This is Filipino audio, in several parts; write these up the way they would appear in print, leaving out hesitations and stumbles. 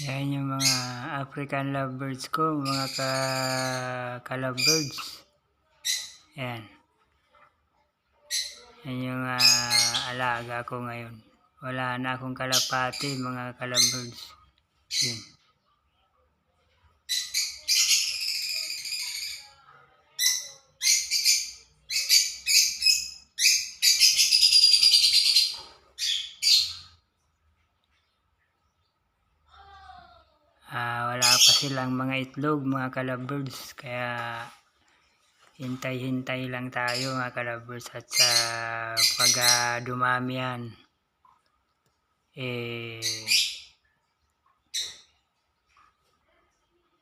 Yan yung mga African lovebirds ko, mga ka-lovebirds. Yan. Yan yung alaga ko ngayon. Wala na akong kalapati, mga ka-lovebirds. Yan. Wala pa silang mga itlog, mga ka-lovebirds, kaya hintay-hintay lang tayo, mga ka-lovebirds, at sa pag dumami yan,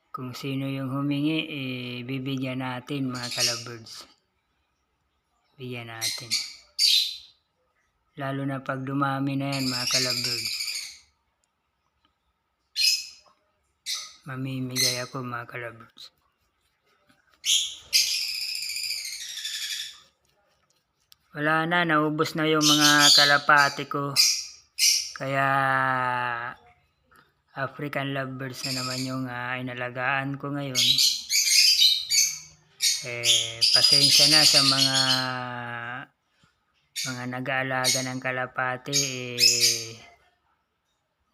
kung sino yung humingi, bibigyan natin, mga ka-lovebirds. Bigyan natin. Lalo na pag dumami na yan, mga ka-lovebirds. Mamimigay ako, mga ka-lovebirds. Wala na, naubos na yung mga kalapati ko. Kaya African lovebirds na naman yung inalagaan ko ngayon. Pasensya na sa mga nag-aalaga ng kalapati.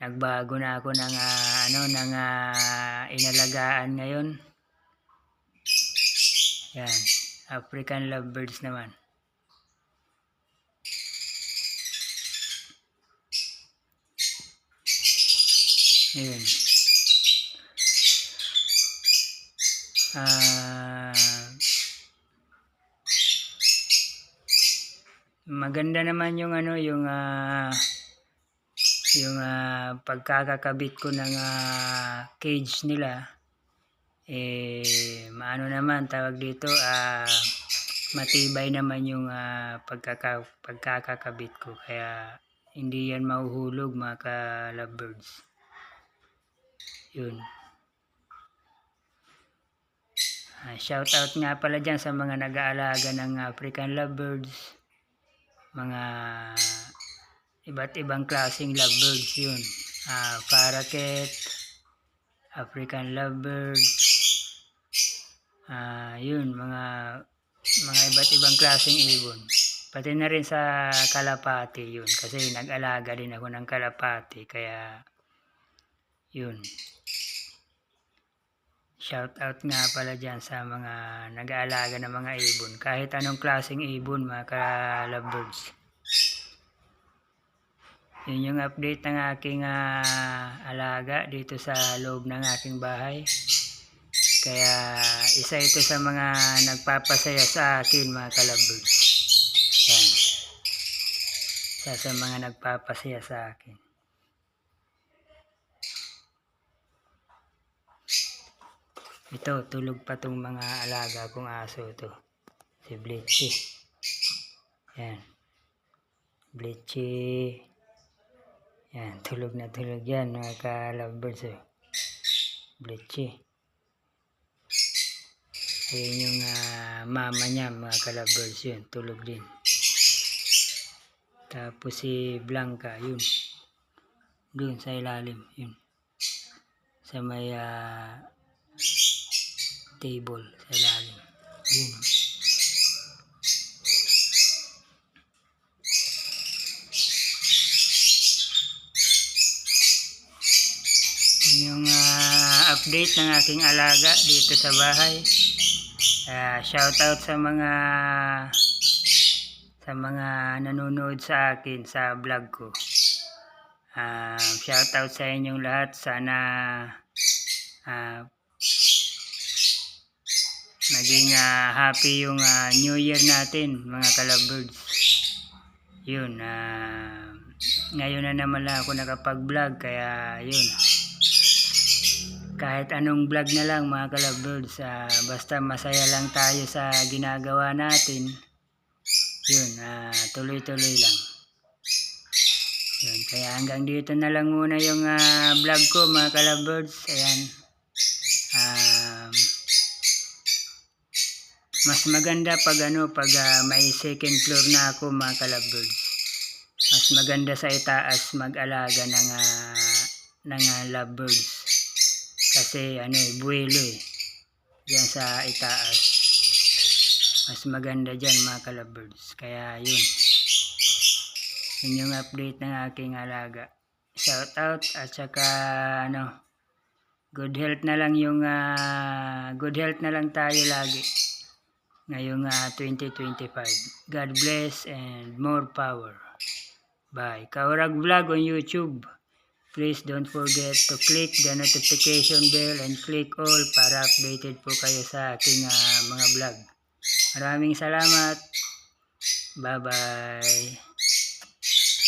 Nagbago na ako ng inalagaan ngayon. Yan, African lovebirds naman. Ayan. Maganda naman yung pagkakakabit ko ng cage nila. Maano naman tawag dito, matibay naman yung pagkakakabit ko, kaya hindi yan mahuhulog, mga ka-lovebirds. Yun. Shout out nga pala dyan sa mga nag-aalaga ng African lovebirds. Mga iba't ibang klaseng lovebirds yun. Parakeet, African lovebirds. Yun, mga iba't ibang klaseng ibon. Pati na rin sa kalapati yun. Kasi nag-alaga din ako ng kalapati. Kaya yun. Shout out nga pala dyan sa mga nag-aalaga ng mga ibon. Kahit anong klaseng ibon, mga ka-lovebirds. Yun yung update ng aking alaga dito sa loob ng aking bahay. Kaya isa ito sa mga nagpapasaya sa akin, mga ka-lovebirds. Yan. Isa sa mga nagpapasaya sa akin. Ito, tulog pa tong mga alaga kong aso to. Si Blitzy. Yan. Blitzy. Yan, tulog na tulog yan, mga ka-lovebirds. Blitzy. Ayan yung mama niya, mga ka-lovebirds, yun, tulog din. Tapos si Blanca, yun. Doon sa ilalim, yun. Sa may table, sa ilalim. Yun. Yung update ng aking alaga dito sa bahay. Shout out sa mga nanonood sa akin sa vlog ko. Shout out sa inyong lahat. Sana maging happy yung New Year natin, mga ka-lovebirds. Yun, ngayon na naman lang ako nakapag-vlog, kaya yun. Kahit anong vlog na lang, mga ka-lovebirds, basta masaya lang tayo sa ginagawa natin. Yun, tuloy-tuloy lang. Yun, kaya hanggang dito na lang muna yung vlog ko, mga ka-lovebirds. Ayan. Mas maganda pag may second floor na ako, mga ka-lovebirds. Mas maganda sa itaas mag-alaga ng lovebirds. Kasi buwelo diyan sa itaas. Mas maganda dyan mga kalabirds. Kaya yun yung update ng aking alaga. Shout out at saka good health na lang good health na lang tayo lagi ngayong 2025. God bless and more power. Bye. Kaurag Vlog on YouTube. Please don't forget to click the notification bell and click all para updated po kayo sa aking mga vlog. Maraming salamat. Bye-bye.